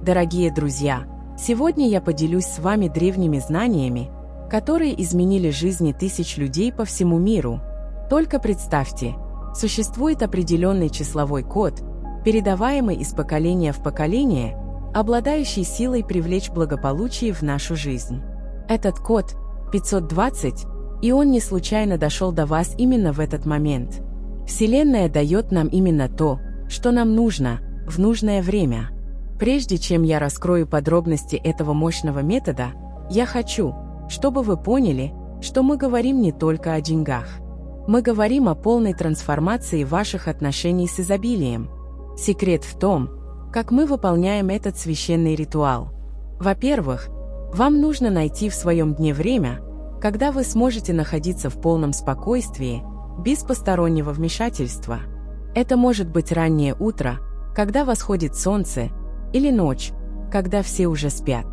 Дорогие друзья, сегодня я поделюсь с вами древними знаниями, которые изменили жизни тысяч людей по всему миру. Только представьте, существует определенный числовой код, передаваемый из поколения в поколение, обладающий силой привлечь благополучие в нашу жизнь. Этот код 520, и он не случайно дошел до вас именно в этот момент. Вселенная дает нам именно то, что нам нужно, в нужное время. Прежде чем я раскрою подробности этого мощного метода, я хочу, чтобы вы поняли, что мы говорим не только о деньгах. Мы говорим о полной трансформации ваших отношений с изобилием. Секрет в том, как мы выполняем этот священный ритуал. Во-первых, вам нужно найти в своем дне время, когда вы сможете находиться в полном спокойствии, без постороннего вмешательства. Это может быть раннее утро, когда восходит солнце, или ночь, когда все уже спят.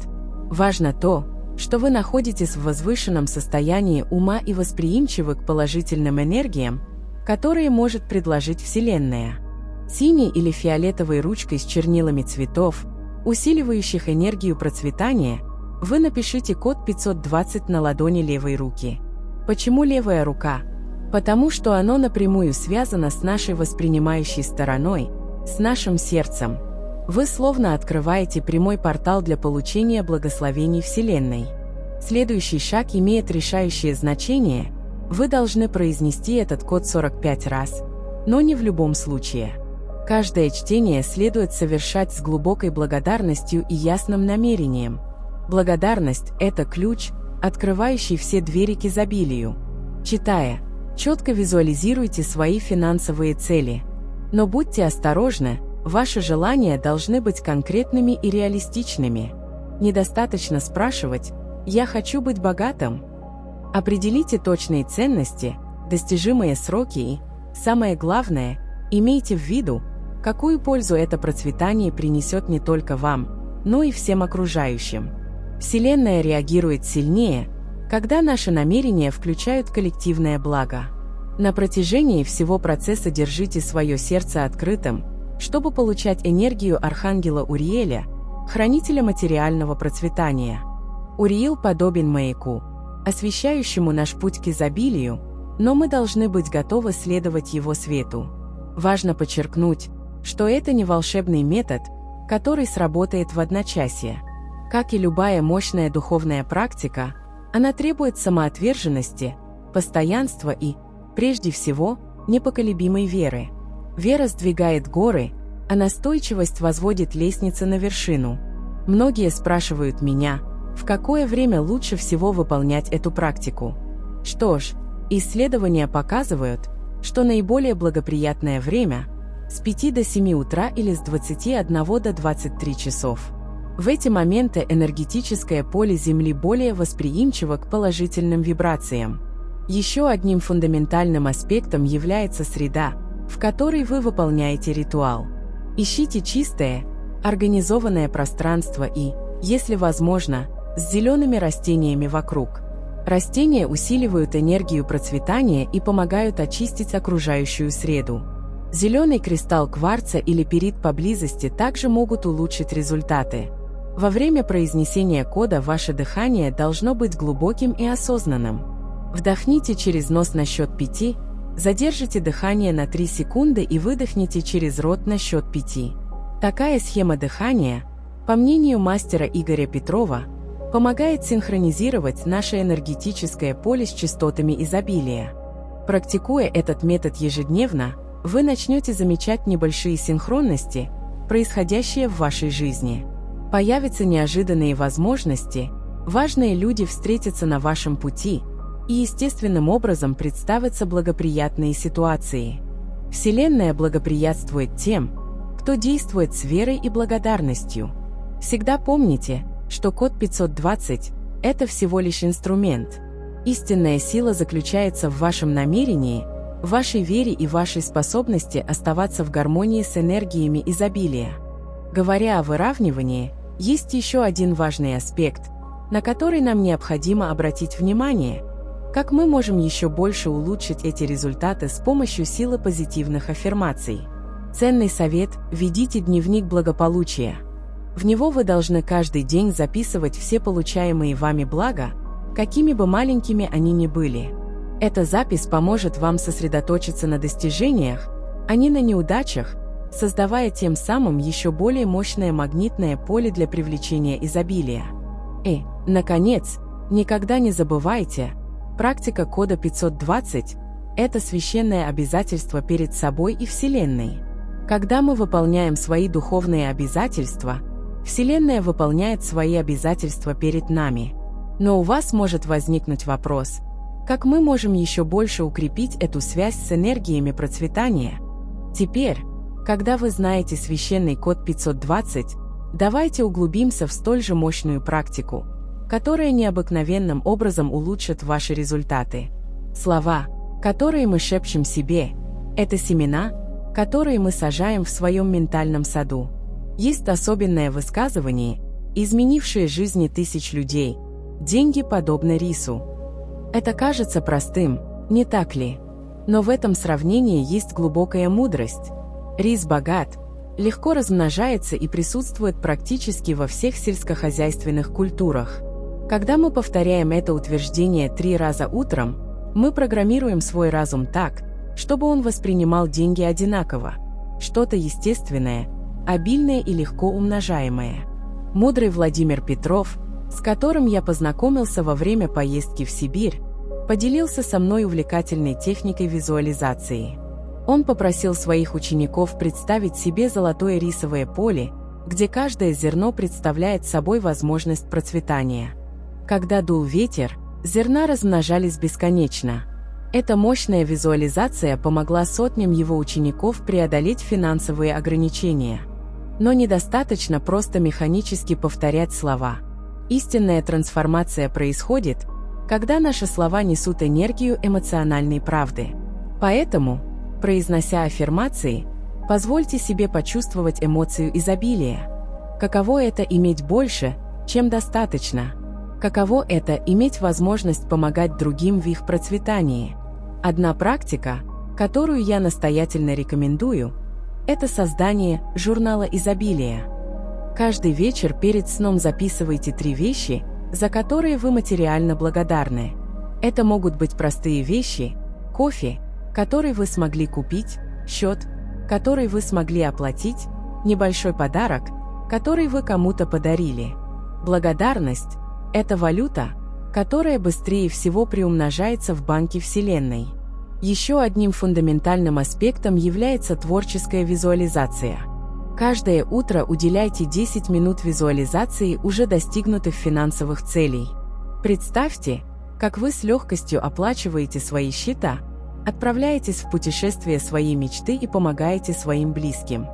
Важно то, что вы находитесь в возвышенном состоянии ума и восприимчивы к положительным энергиям, которые может предложить Вселенная. Синей или фиолетовой ручкой с чернилами цветов, усиливающих энергию процветания, вы напишите код 520 на ладони левой руки. Почему левая рука? Потому что оно напрямую связано с нашей воспринимающей стороной, с нашим сердцем. Вы словно открываете прямой портал для получения благословений Вселенной. Следующий шаг имеет решающее значение. Вы должны произнести этот код 45 раз, но не в любом случае. Каждое чтение следует совершать с глубокой благодарностью и ясным намерением. Благодарность – это ключ, открывающий все двери к изобилию. Читая, четко визуализируйте свои финансовые цели. Но будьте осторожны, ваши желания должны быть конкретными и реалистичными. Недостаточно спрашивать «Я хочу быть богатым». Определите точные ценности, достижимые сроки и, самое главное, имейте в виду, какую пользу это процветание принесет не только вам, но и всем окружающим. Вселенная реагирует сильнее, когда наши намерения включают коллективное благо. На протяжении всего процесса держите свое сердце открытым, чтобы получать энергию Архангела Уриэля, хранителя материального процветания. Уриил подобен маяку, освещающему наш путь к изобилию, но мы должны быть готовы следовать его свету. Важно подчеркнуть, что это не волшебный метод, который сработает в одночасье. Как и любая мощная духовная практика, она требует самоотверженности, постоянства и, прежде всего, непоколебимой веры. Вера сдвигает горы, а настойчивость возводит лестницы на вершину. Многие спрашивают меня, в какое время лучше всего выполнять эту практику. Что ж, исследования показывают, что наиболее благоприятное время – с 5 до 7 утра или с 21 до 23 часов. В эти моменты энергетическое поле Земли более восприимчиво к положительным вибрациям. Еще одним фундаментальным аспектом является среда, в которой вы выполняете ритуал. Ищите чистое, организованное пространство и, если возможно, с зелеными растениями вокруг. Растения усиливают энергию процветания и помогают очистить окружающую среду. Зеленый кристалл кварца или пирит поблизости также могут улучшить результаты. Во время произнесения кода ваше дыхание должно быть глубоким и осознанным. Вдохните через нос на счет 5, задержите дыхание на 3 секунды и выдохните через рот на счет 5. Такая схема дыхания, по мнению мастера Игоря Петрова, помогает синхронизировать наше энергетическое поле с частотами изобилия. Практикуя этот метод ежедневно, вы начнете замечать небольшие синхронности, происходящие в вашей жизни. Появятся неожиданные возможности, важные люди встретятся на вашем пути, и естественным образом представятся благоприятные ситуации. Вселенная благоприятствует тем, кто действует с верой и благодарностью. Всегда помните, что код 520 – это всего лишь инструмент. Истинная сила заключается в вашем намерении, в вашей вере и вашей способности оставаться в гармонии с энергиями изобилия. Говоря о выравнивании, есть еще один важный аспект, на который нам необходимо обратить внимание – как мы можем еще больше улучшить эти результаты с помощью силы позитивных аффирмаций. Ценный совет – ведите дневник благополучия. В него вы должны каждый день записывать все получаемые вами блага, какими бы маленькими они ни были. Эта запись поможет вам сосредоточиться на достижениях, а не на неудачах, создавая тем самым еще более мощное магнитное поле для привлечения изобилия. И, наконец, никогда не забывайте, практика кода 520 – это священное обязательство перед собой и Вселенной. Когда мы выполняем свои духовные обязательства, Вселенная выполняет свои обязательства перед нами. Но у вас может возникнуть вопрос, как мы можем еще больше укрепить эту связь с энергиями процветания? Теперь, когда вы знаете священный код 520, давайте углубимся в столь же мощную практику, которая необыкновенным образом улучшит ваши результаты. Слова, которые мы шепчем себе, это семена, которые мы сажаем в своем ментальном саду. Есть особенное высказывание, изменившее жизни тысяч людей: деньги подобны рису. Это кажется простым, не так ли? Но в этом сравнении есть глубокая мудрость. Рис богат, легко размножается и присутствует практически во всех сельскохозяйственных культурах. Когда мы повторяем это утверждение 3 раза утром, мы программируем свой разум так, чтобы он воспринимал деньги одинаково. Что-то естественное, обильное и легко умножаемое. Мудрый Владимир Петров, с которым я познакомился во время поездки в Сибирь, поделился со мной увлекательной техникой визуализации. Он попросил своих учеников представить себе золотое рисовое поле, где каждое зерно представляет собой возможность процветания. Когда дул ветер, зерна размножались бесконечно. Эта мощная визуализация помогла сотням его учеников преодолеть финансовые ограничения. Но недостаточно просто механически повторять слова. Истинная трансформация происходит, когда наши слова несут энергию эмоциональной правды. Поэтому, произнося аффирмации, позвольте себе почувствовать эмоцию изобилия. Каково это иметь больше, чем достаточно? Каково это иметь возможность помогать другим в их процветании? Одна практика, которую я настоятельно рекомендую, это создание журнала изобилия. Каждый вечер перед сном записывайте 3 вещи, за которые вы материально благодарны. Это могут быть простые вещи: кофе, который вы смогли купить, счет, который вы смогли оплатить, небольшой подарок, который вы кому-то подарили. Благодарность – это валюта, которая быстрее всего приумножается в банке Вселенной. Еще одним фундаментальным аспектом является творческая визуализация. Каждое утро уделяйте 10 минут визуализации уже достигнутых финансовых целей. Представьте, как вы с легкостью оплачиваете свои счета, отправляетесь в путешествие своей мечты и помогаете своим близким.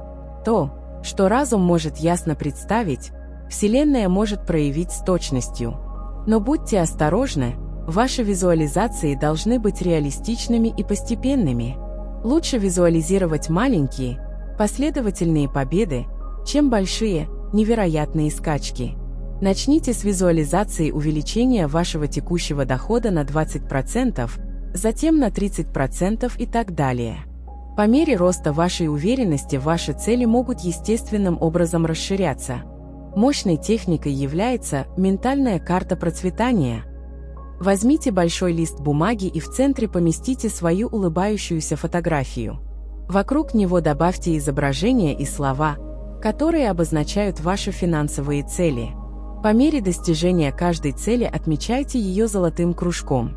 То, что разум может ясно представить, Вселенная может проявить с точностью. Но будьте осторожны, ваши визуализации должны быть реалистичными и постепенными. Лучше визуализировать маленькие, последовательные победы, чем большие, невероятные скачки. Начните с визуализации увеличения вашего текущего дохода на 20%, затем на 30% и так далее. По мере роста вашей уверенности ваши цели могут естественным образом расширяться. Мощной техникой является ментальная карта процветания. Возьмите большой лист бумаги и в центре поместите свою улыбающуюся фотографию. Вокруг него добавьте изображения и слова, которые обозначают ваши финансовые цели. По мере достижения каждой цели отмечайте ее золотым кружком.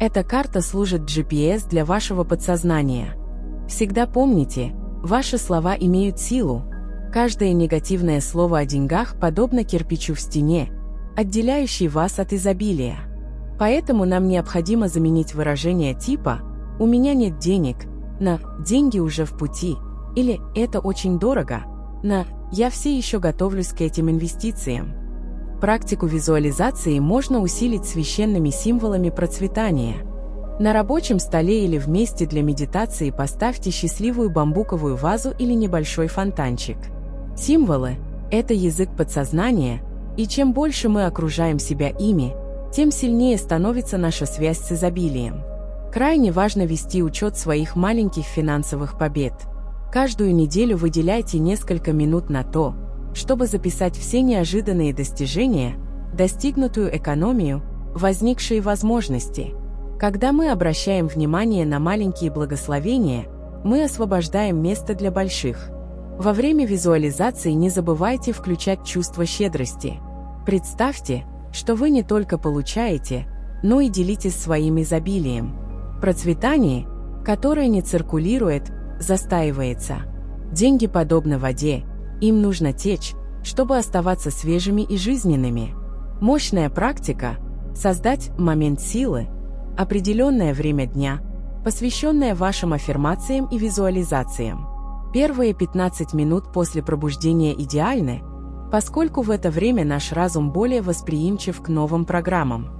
Эта карта служит GPS для вашего подсознания. Всегда помните, ваши слова имеют силу. Каждое негативное слово о деньгах подобно кирпичу в стене, отделяющей вас от изобилия. Поэтому нам необходимо заменить выражение типа «у меня нет денег» на «деньги уже в пути» или «это очень дорого» на «я все еще готовлюсь к этим инвестициям». Практику визуализации можно усилить священными символами процветания. На рабочем столе или в месте для медитации поставьте счастливую бамбуковую вазу или небольшой фонтанчик. Символы – это язык подсознания, и чем больше мы окружаем себя ими, тем сильнее становится наша связь с изобилием. Крайне важно вести учет своих маленьких финансовых побед. Каждую неделю выделяйте несколько минут на то, чтобы записать все неожиданные достижения, достигнутую экономию, возникшие возможности. Когда мы обращаем внимание на маленькие благословения, мы освобождаем место для больших. Во время визуализации не забывайте включать чувство щедрости. Представьте, что вы не только получаете, но и делитесь своим изобилием. Процветание, которое не циркулирует, застаивается. Деньги подобны воде, им нужно течь, чтобы оставаться свежими и жизненными. Мощная практика – создать момент силы, определенное время дня, посвященное вашим аффирмациям и визуализациям. Первые 15 минут после пробуждения идеальны, поскольку в это время наш разум более восприимчив к новым программам.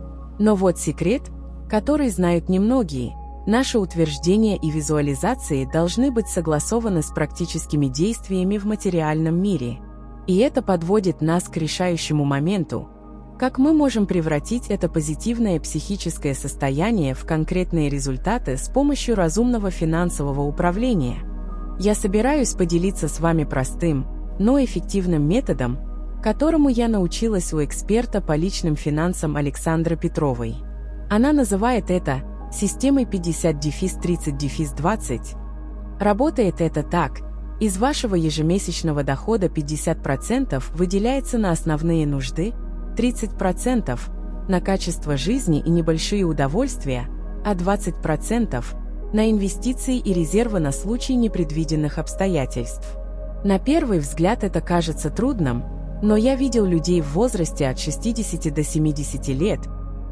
Но вот секрет, который знают немногие. Наши утверждения и визуализации должны быть согласованы с практическими действиями в материальном мире. И это подводит нас к решающему моменту. Как мы можем превратить это позитивное психическое состояние в конкретные результаты с помощью разумного финансового управления? Я собираюсь поделиться с вами простым, но эффективным методом, которому я научилась у эксперта по личным финансам Александры Петровой. Она называет это системой 50-30-20. Работает это так: из вашего ежемесячного дохода 50% выделяется на основные нужды, 30% на качество жизни и небольшие удовольствия, а 20% на инвестиции и резервы на случай непредвиденных обстоятельств. На первый взгляд это кажется трудным, но я видел людей в возрасте от 60 до 70 лет,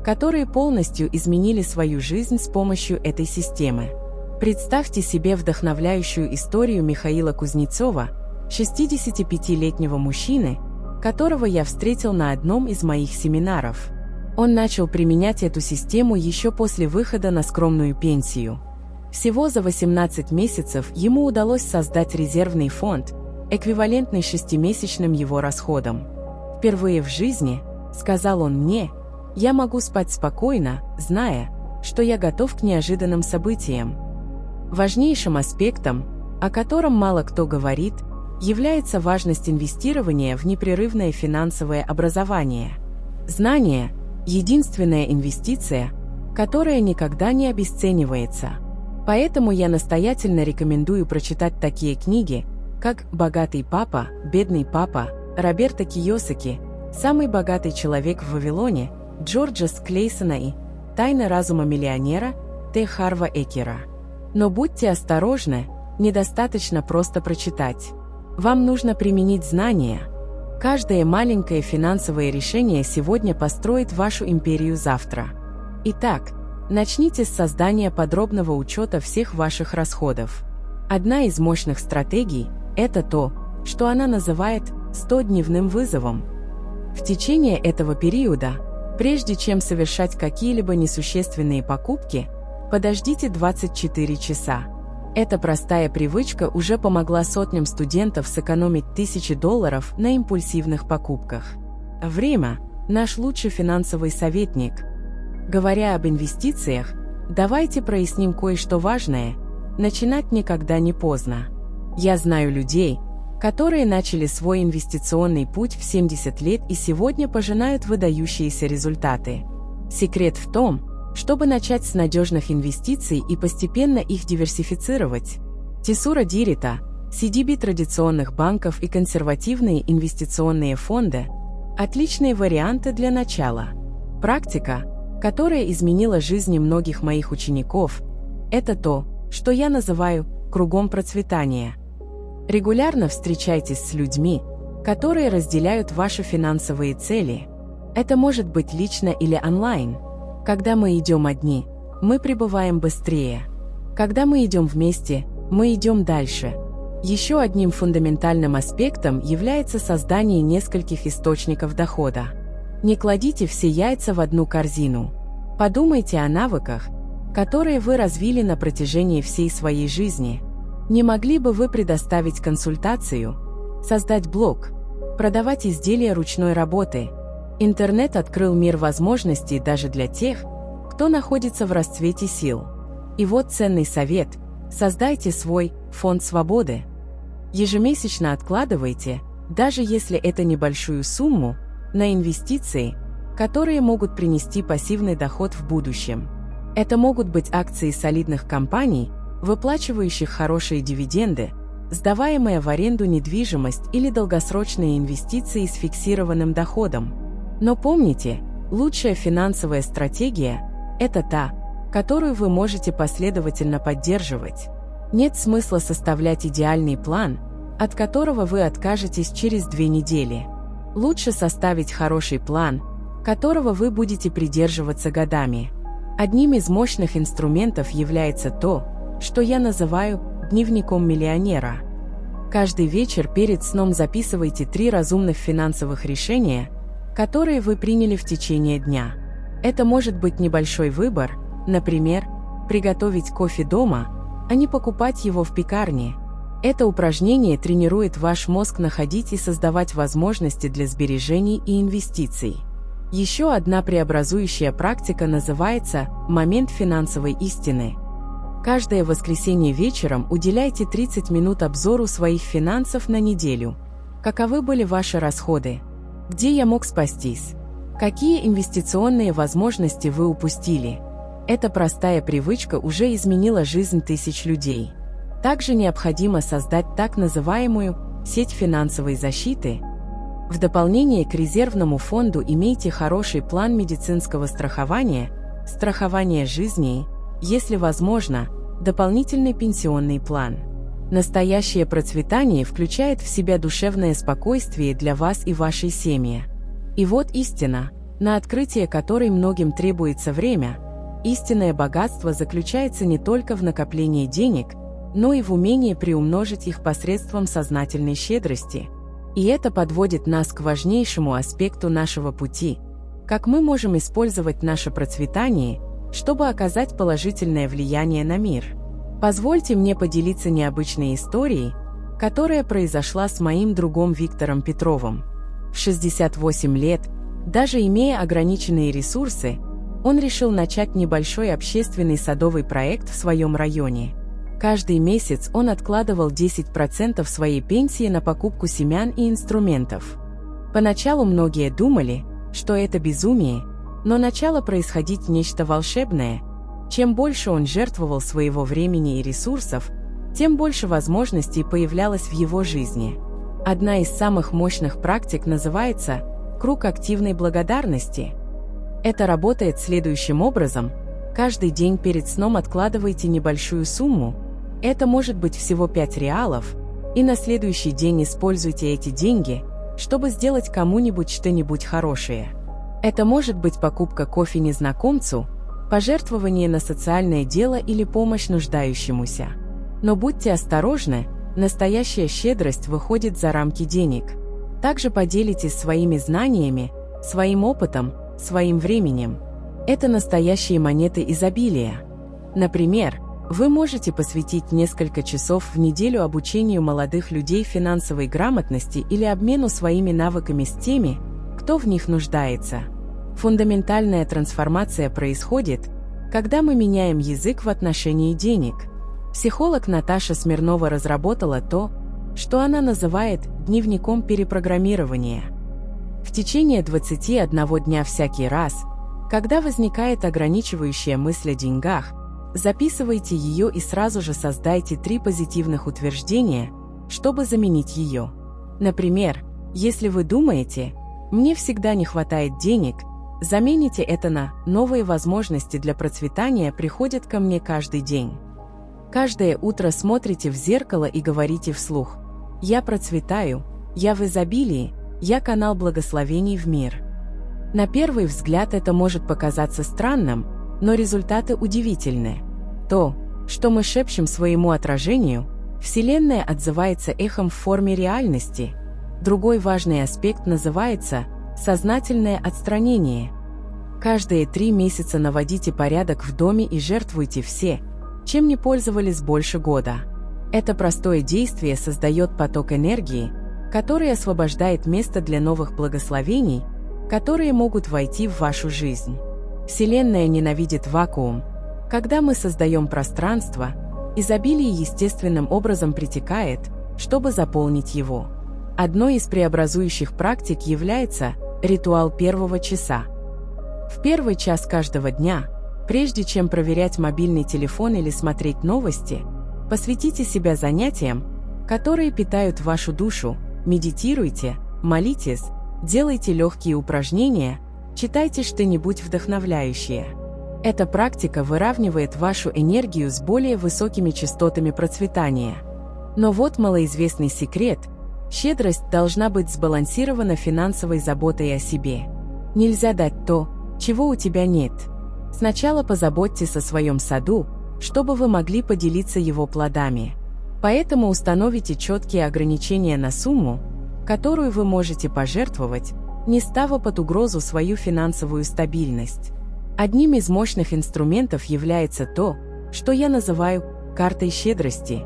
которые полностью изменили свою жизнь с помощью этой системы. Представьте себе вдохновляющую историю Михаила Кузнецова, 65-летнего мужчины, которого я встретил на одном из моих семинаров. Он начал применять эту систему еще после выхода на скромную пенсию. Всего за 18 месяцев ему удалось создать резервный фонд, эквивалентный 6-месячным его расходам. «Впервые в жизни, — сказал он мне, — я могу спать спокойно, зная, что я готов к неожиданным событиям». Важнейшим аспектом, о котором мало кто говорит, является важность инвестирования в непрерывное финансовое образование. Знание – единственная инвестиция, которая никогда не обесценивается. Поэтому я настоятельно рекомендую прочитать такие книги, как «Богатый папа, бедный папа» Роберто Кийосаки, «Самый богатый человек в Вавилоне» Джорджа Склейсона и «Тайна разума миллионера» Т. Харва Экера. Но будьте осторожны, недостаточно просто прочитать. Вам нужно применить знания. Каждое маленькое финансовое решение сегодня построит вашу империю завтра. Итак, начните с создания подробного учета всех ваших расходов. Одна из мощных стратегий – это то, что она называет 100-дневным вызовом. В течение этого периода, прежде чем совершать какие-либо несущественные покупки, подождите 24 часа. Эта простая привычка уже помогла сотням студентов сэкономить $1000 на импульсивных покупках. Время – наш лучший финансовый советник. Говоря об инвестициях, давайте проясним кое-что важное. Начинать никогда не поздно. Я знаю людей, которые начали свой инвестиционный путь в 70 лет и сегодня пожинают выдающиеся результаты. Секрет в том, чтобы начать с надежных инвестиций и постепенно их диверсифицировать. Тессура Дирита, CDB традиционных банков и консервативные инвестиционные фонды – отличные варианты для начала. Практика, которая изменила жизни многих моих учеников, это то, что я называю «кругом процветания». Регулярно встречайтесь с людьми, которые разделяют ваши финансовые цели. Это может быть лично или онлайн. Когда мы идем одни, мы прибываем быстрее. Когда мы идем вместе, мы идем дальше. Еще одним фундаментальным аспектом является создание нескольких источников дохода. Не кладите все яйца в одну корзину. Подумайте о навыках, которые вы развили на протяжении всей своей жизни. Не могли бы вы предоставить консультацию, создать блог, продавать изделия ручной работы? Интернет открыл мир возможностей даже для тех, кто находится в расцвете сил. И вот ценный совет – создайте свой фонд свободы. Ежемесячно откладывайте даже если это небольшую сумму, на инвестиции, которые могут принести пассивный доход в будущем. Это могут быть акции солидных компаний, выплачивающих хорошие дивиденды, сдаваемая в аренду недвижимость или долгосрочные инвестиции с фиксированным доходом. Но помните, лучшая финансовая стратегия – это та, которую вы можете последовательно поддерживать. Нет смысла составлять идеальный план, от которого вы откажетесь через 2 недели. Лучше составить хороший план, которого вы будете придерживаться годами. Одним из мощных инструментов является то, что я называю дневником миллионера. Каждый вечер перед сном записывайте 3 разумных финансовых решения, которые вы приняли в течение дня. Это может быть небольшой выбор, например, приготовить кофе дома, а не покупать его в пекарне. Это упражнение тренирует ваш мозг находить и создавать возможности для сбережений и инвестиций. Еще одна преобразующая практика называется «момент финансовой истины». Каждое воскресенье вечером уделяйте 30 минут обзору своих финансов на неделю. Каковы были ваши расходы? Где я мог спастись? Какие инвестиционные возможности вы упустили? Эта простая привычка уже изменила жизнь тысяч людей. Также необходимо создать так называемую «сеть финансовой защиты». В дополнение к резервному фонду имейте хороший план медицинского страхования, страхования жизни, если возможно, дополнительный пенсионный план. Настоящее процветание включает в себя душевное спокойствие для вас и вашей семьи. И вот истина, на открытие которой многим требуется время. Истинное богатство заключается не только в накоплении денег, но и в умении приумножить их посредством сознательной щедрости. И это подводит нас к важнейшему аспекту нашего пути. Как мы можем использовать наше процветание, чтобы оказать положительное влияние на мир? Позвольте мне поделиться необычной историей, которая произошла с моим другом Виктором Петровым. В 68 лет, даже имея ограниченные ресурсы, он решил начать небольшой общественный садовый проект в своем районе. Каждый месяц он откладывал 10% своей пенсии на покупку семян и инструментов. Поначалу многие думали, что это безумие, но начало происходить нечто волшебное. Чем больше он жертвовал своего времени и ресурсов, тем больше возможностей появлялось в его жизни. Одна из самых мощных практик называется «круг активной благодарности». Это работает следующим образом. Каждый день перед сном откладывайте небольшую сумму, это может быть всего 5 реалов, и на следующий день используйте эти деньги, чтобы сделать кому-нибудь что-нибудь хорошее. Это может быть покупка кофе незнакомцу, пожертвование на социальное дело или помощь нуждающемуся. Но будьте осторожны, настоящая щедрость выходит за рамки денег. Также поделитесь своими знаниями, своим опытом, своим временем. Это настоящие монеты изобилия. Например, вы можете посвятить несколько часов в неделю обучению молодых людей финансовой грамотности или обмену своими навыками с теми, кто в них нуждается. Фундаментальная трансформация происходит, когда мы меняем язык в отношении денег. Психолог Наташа Смирнова разработала то, что она называет дневником перепрограммирования. В течение 21 дня всякий раз, когда возникает ограничивающая мысль о деньгах, записывайте ее и сразу же создайте 3 позитивных утверждения, чтобы заменить ее. Например, если вы думаете «мне всегда не хватает денег», замените это на «новые возможности для процветания приходят ко мне каждый день». Каждое утро смотрите в зеркало и говорите вслух: «Я процветаю, я в изобилии, я канал благословений в мир». На первый взгляд это может показаться странным, но результаты удивительны. То, что мы шепчем своему отражению, Вселенная отзывается эхом в форме реальности. Другой важный аспект называется сознательное отстранение. Каждые 3 месяца наводите порядок в доме и жертвуйте все, чем не пользовались больше года. Это простое действие создает поток энергии, который освобождает место для новых благословений, которые могут войти в вашу жизнь. Вселенная ненавидит вакуум. Когда мы создаем пространство, изобилие естественным образом притекает, чтобы заполнить его. Одной из преобразующих практик является ритуал первого часа. В первый час каждого дня, прежде чем проверять мобильный телефон или смотреть новости, посвятите себя занятиям, которые питают вашу душу, медитируйте, молитесь, делайте легкие упражнения, читайте что-нибудь вдохновляющее. Эта практика выравнивает вашу энергию с более высокими частотами процветания. Но вот малоизвестный секрет – щедрость должна быть сбалансирована финансовой заботой о себе. Нельзя дать то, чего у тебя нет. Сначала позаботьтесь о своем саду, чтобы вы могли поделиться его плодами. Поэтому установите четкие ограничения на сумму, которую вы можете пожертвовать, не ставя под угрозу свою финансовую стабильность. Одним из мощных инструментов является то, что я называю картой щедрости.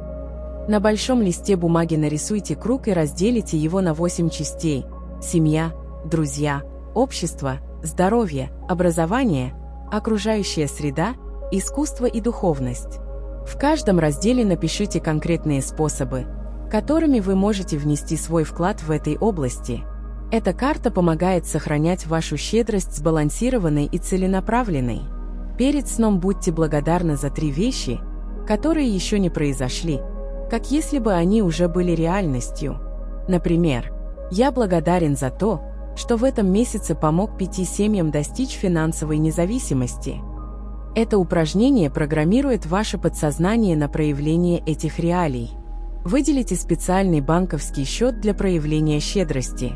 На большом листе бумаги нарисуйте круг и разделите его на 8 частей: семья, друзья, общество, здоровье, образование, окружающая среда, искусство и духовность. В каждом разделе напишите конкретные способы, которыми вы можете внести свой вклад в этой области. Эта карта помогает сохранять вашу щедрость сбалансированной и целенаправленной. Перед сном будьте благодарны за 3 вещи, которые еще не произошли, как если бы они уже были реальностью. Например, я благодарен за то, что в этом месяце помог 5 семьям достичь финансовой независимости. Это упражнение программирует ваше подсознание на проявление этих реалий. Выделите специальный банковский счет для проявления щедрости.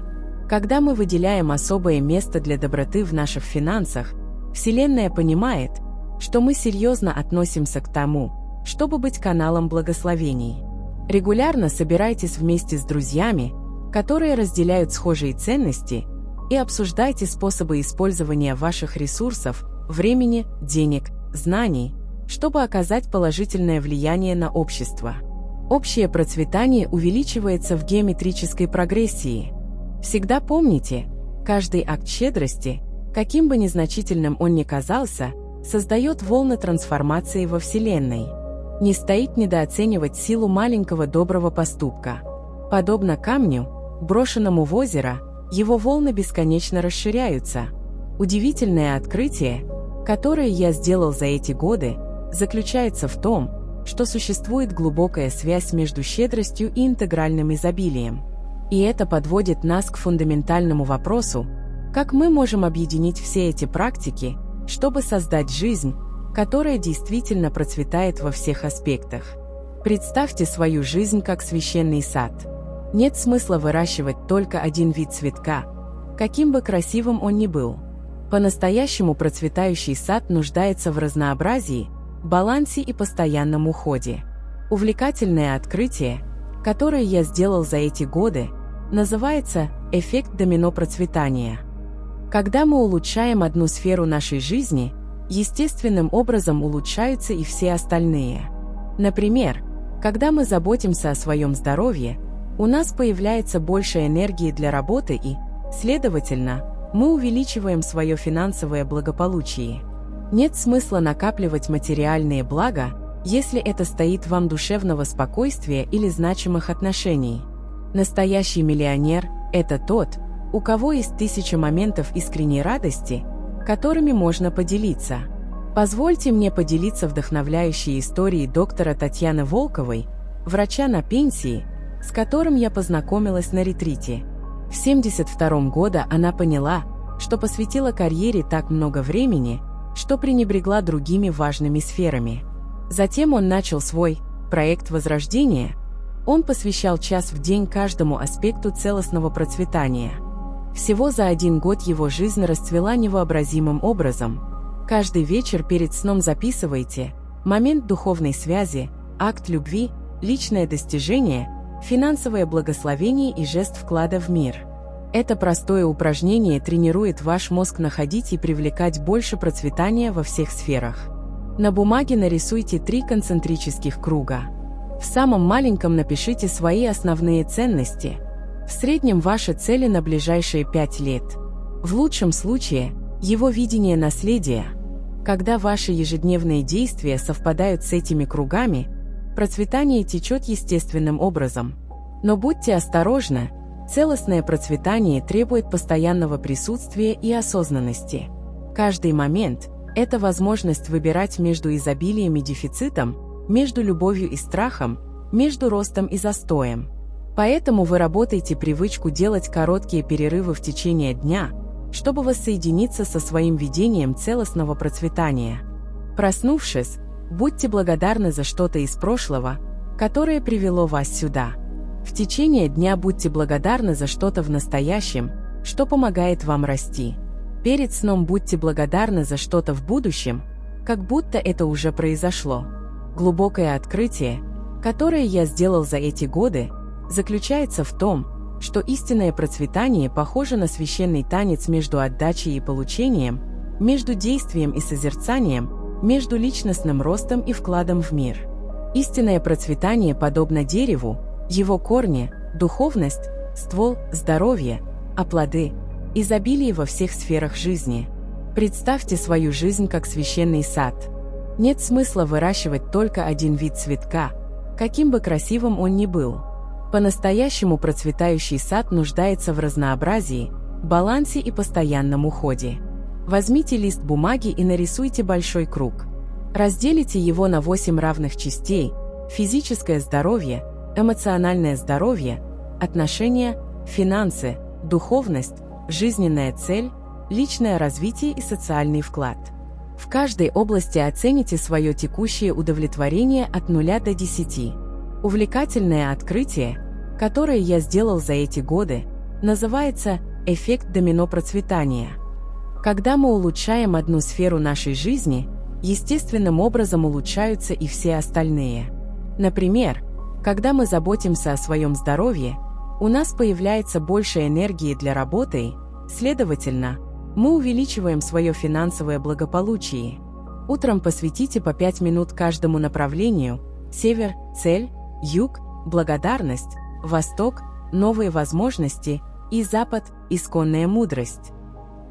Когда мы выделяем особое место для доброты в наших финансах, Вселенная понимает, что мы серьезно относимся к тому, чтобы быть каналом благословений. Регулярно собирайтесь вместе с друзьями, которые разделяют схожие ценности, и обсуждайте способы использования ваших ресурсов, времени, денег, знаний, чтобы оказать положительное влияние на общество. Общее процветание увеличивается в геометрической прогрессии. Всегда помните, каждый акт щедрости, каким бы незначительным он ни казался, создает волны трансформации во Вселенной. Не стоит недооценивать силу маленького доброго поступка. Подобно камню, брошенному в озеро, его волны бесконечно расширяются. Удивительное открытие, которое я сделал за эти годы, заключается в том, что существует глубокая связь между щедростью и интегральным изобилием. И это подводит нас к фундаментальному вопросу, как мы можем объединить все эти практики, чтобы создать жизнь, которая действительно процветает во всех аспектах. Представьте свою жизнь как священный сад. Нет смысла выращивать только один вид цветка, каким бы красивым он ни был. По-настоящему процветающий сад нуждается в разнообразии, балансе и постоянном уходе. Увлекательное открытие, которое я сделал за эти годы, называется «эффект домино процветания». Когда мы улучшаем одну сферу нашей жизни, естественным образом улучшаются и все остальные. Например, когда мы заботимся о своем здоровье, у нас появляется больше энергии для работы и, следовательно, мы увеличиваем свое финансовое благополучие. Нет смысла накапливать материальные блага, если это стоит вам душевного спокойствия или значимых отношений. Настоящий миллионер – это тот, у кого есть 1000 моментов искренней радости, которыми можно поделиться. Позвольте мне поделиться вдохновляющей историей доктора Татьяны Волковой, врача на пенсии, с которым я познакомилась на ретрите. В 1972 году она поняла, что посвятила карьере так много времени, что пренебрегла другими важными сферами. Затем он начал свой проект возрождения. Он посвящал час в день каждому аспекту целостного процветания. Всего за 1 год его жизнь расцвела невообразимым образом. Каждый вечер перед сном записывайте момент духовной связи, акт любви, личное достижение, финансовое благословение и жест вклада в мир. Это простое упражнение тренирует ваш мозг находить и привлекать больше процветания во всех сферах. На бумаге нарисуйте 3 концентрических круга. В самом маленьком напишите свои основные ценности. В среднем ваши цели на ближайшие 5 лет. В лучшем случае – его видение наследия. Когда ваши ежедневные действия совпадают с этими кругами, процветание течет естественным образом. Но будьте осторожны, Целостное процветание требует постоянного присутствия и осознанности. Каждый момент – это возможность выбирать между изобилием и дефицитом, между любовью и страхом, между ростом и застоем. Поэтому вы работаете привычку делать короткие перерывы в течение дня, чтобы воссоединиться со своим видением целостного процветания. Проснувшись, будьте благодарны за что-то из прошлого, которое привело вас сюда. В течение дня будьте благодарны за что-то в настоящем, что помогает вам расти. Перед сном будьте благодарны за что-то в будущем, как будто это уже произошло. Глубокое открытие, которое я сделал за эти годы, заключается в том, что истинное процветание похоже на священный танец между отдачей и получением, между действием и созерцанием, между личностным ростом и вкладом в мир. Истинное процветание подобно дереву, его корни, духовность, ствол, здоровье, а плоды – изобилие во всех сферах жизни. Представьте свою жизнь как священный сад. Нет смысла выращивать только один вид цветка, каким бы красивым он ни был. По-настоящему процветающий сад нуждается в разнообразии, балансе и постоянном уходе. Возьмите лист бумаги и нарисуйте большой круг. Разделите его на 8 равных частей: физическое здоровье, эмоциональное здоровье, отношения, финансы, духовность, жизненная цель, личное развитие и социальный вклад. В каждой области оцените свое текущее удовлетворение от 0 до 10. Увлекательное открытие, которое я сделал за эти годы, называется «эффект домино процветания». Когда мы улучшаем одну сферу нашей жизни, естественным образом улучшаются и все остальные. Например, когда мы заботимся о своем здоровье, у нас появляется больше энергии для работы, следовательно, мы увеличиваем свое финансовое благополучие. Утром посвятите по 5 минут каждому направлению: север – цель, юг – благодарность, восток – новые возможности и запад – исконная мудрость.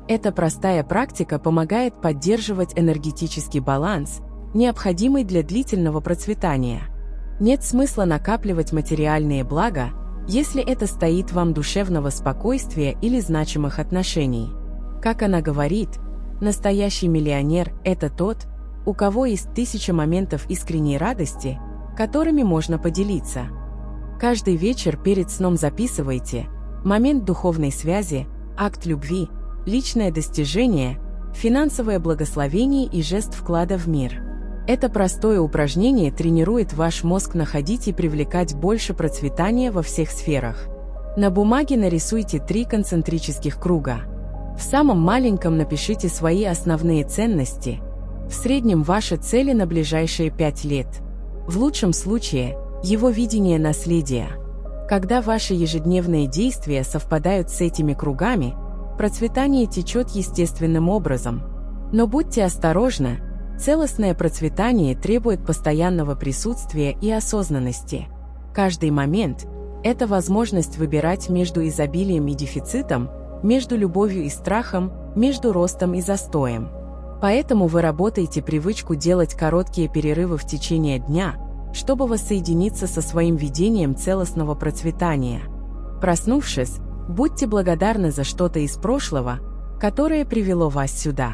Эта простая практика помогает поддерживать энергетический баланс, необходимый для длительного процветания. Нет смысла накапливать материальные блага, если это стоит вам душевного спокойствия или значимых отношений. Как она говорит, настоящий миллионер – это тот, у кого есть 1000 моментов искренней радости, которыми можно поделиться. Каждый вечер перед сном записывайте момент духовной связи, акт любви, личное достижение, финансовое благословение и жест вклада в мир. Это простое упражнение тренирует ваш мозг находить и привлекать больше процветания во всех сферах. На бумаге нарисуйте 3 концентрических круга. В самом маленьком напишите свои основные ценности, в среднем ваши цели на ближайшие 5 лет. В лучшем случае – его видение наследия. Когда ваши ежедневные действия совпадают с этими кругами, процветание течет естественным образом. Но будьте осторожны, целостное процветание требует постоянного присутствия и осознанности. Каждый момент – это возможность выбирать между изобилием и дефицитом, между любовью и страхом, между ростом и застоем. Поэтому вы работаете привычку делать короткие перерывы в течение дня, чтобы воссоединиться со своим видением целостного процветания. Проснувшись, будьте благодарны за что-то из прошлого, которое привело вас сюда.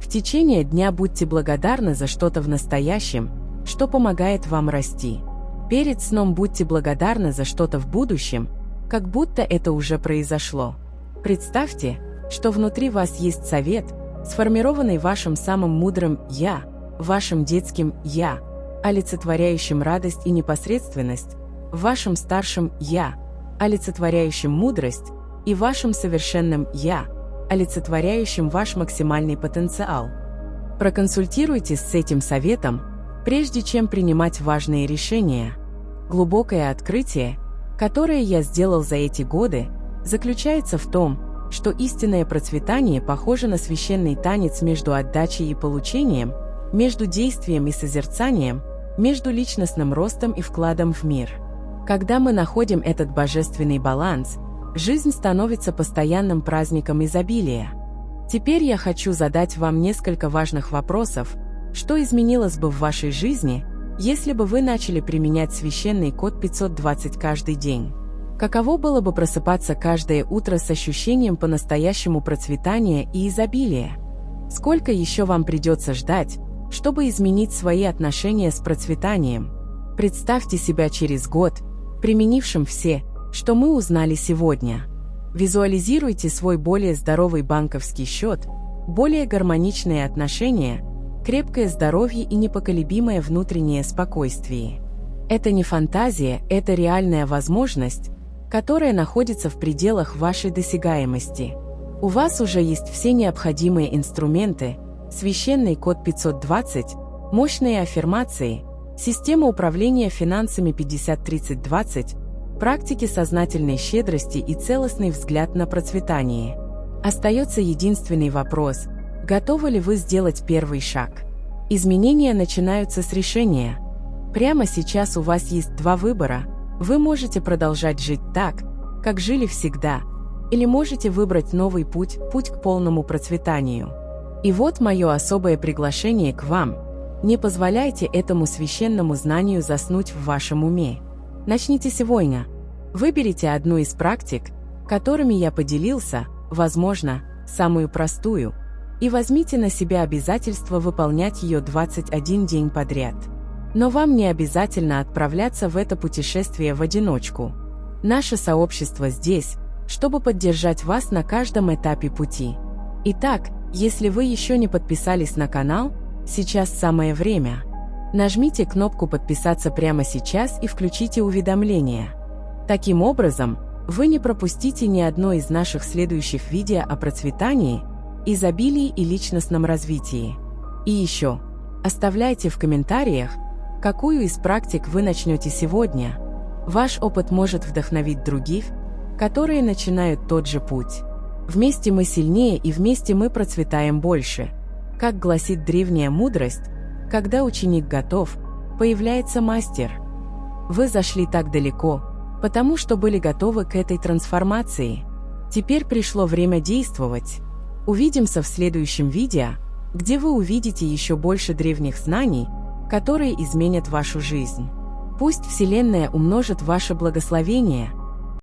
В течение дня будьте благодарны за что-то в настоящем, что помогает вам расти. Перед сном будьте благодарны за что-то в будущем, как будто это уже произошло. Представьте, что внутри вас есть совет, сформированный вашим самым мудрым «Я», вашим детским «Я», олицетворяющим радость и непосредственность, вашим старшим «Я», олицетворяющим мудрость, и вашим совершенным «Я», олицетворяющим ваш максимальный потенциал. Проконсультируйтесь с этим советом, прежде чем принимать важные решения. Глубокое открытие, которое я сделал за эти годы, заключается в том, что истинное процветание похоже на священный танец между отдачей и получением, между действием и созерцанием, между личностным ростом и вкладом в мир. Когда мы находим этот божественный баланс, жизнь становится постоянным праздником изобилия. Теперь я хочу задать вам несколько важных вопросов, что изменилось бы в вашей жизни, если бы вы начали применять священный код 520 каждый день. Каково было бы просыпаться каждое утро с ощущением по-настоящему процветания и изобилия? Сколько еще вам придется ждать, чтобы изменить свои отношения с процветанием? Представьте себя через год, применившим все, что мы узнали сегодня. Визуализируйте свой более здоровый банковский счет, более гармоничные отношения, крепкое здоровье и непоколебимое внутреннее спокойствие. Это не фантазия, это реальная возможность, которая находится в пределах вашей досягаемости. У вас уже есть все необходимые инструменты: священный код 520, мощные аффирмации, система управления финансами 50-30-20, практики сознательной щедрости и целостный взгляд на процветание. Остается единственный вопрос: готовы ли вы сделать первый шаг? Изменения начинаются с решения. Прямо сейчас у вас есть два выбора. Вы можете продолжать жить так, как жили всегда, или можете выбрать новый путь к полному процветанию. И вот мое особое приглашение к вам. Не позволяйте этому священному знанию заснуть в вашем уме. Начните сегодня. Выберите одну из практик, которыми я поделился, возможно, самую простую, и возьмите на себя обязательство выполнять ее 21 день подряд. Но вам не обязательно отправляться в это путешествие в одиночку. Наше сообщество здесь, чтобы поддержать вас на каждом этапе пути. Итак, если вы еще не подписались на канал, сейчас самое время. Нажмите кнопку «Подписаться» прямо сейчас и включите уведомления. Таким образом, вы не пропустите ни одно из наших следующих видео о процветании, изобилии и личностном развитии. И еще, оставляйте в комментариях, какую из практик вы начнете сегодня. Ваш опыт может вдохновить других, которые начинают тот же путь. Вместе мы сильнее и вместе мы процветаем больше. Как гласит древняя мудрость, когда ученик готов, появляется мастер. Вы зашли так далеко, потому что были готовы к этой трансформации. Теперь пришло время действовать. Увидимся в следующем видео, где вы увидите еще больше древних знаний, которые изменят вашу жизнь. Пусть Вселенная умножит ваше благословение.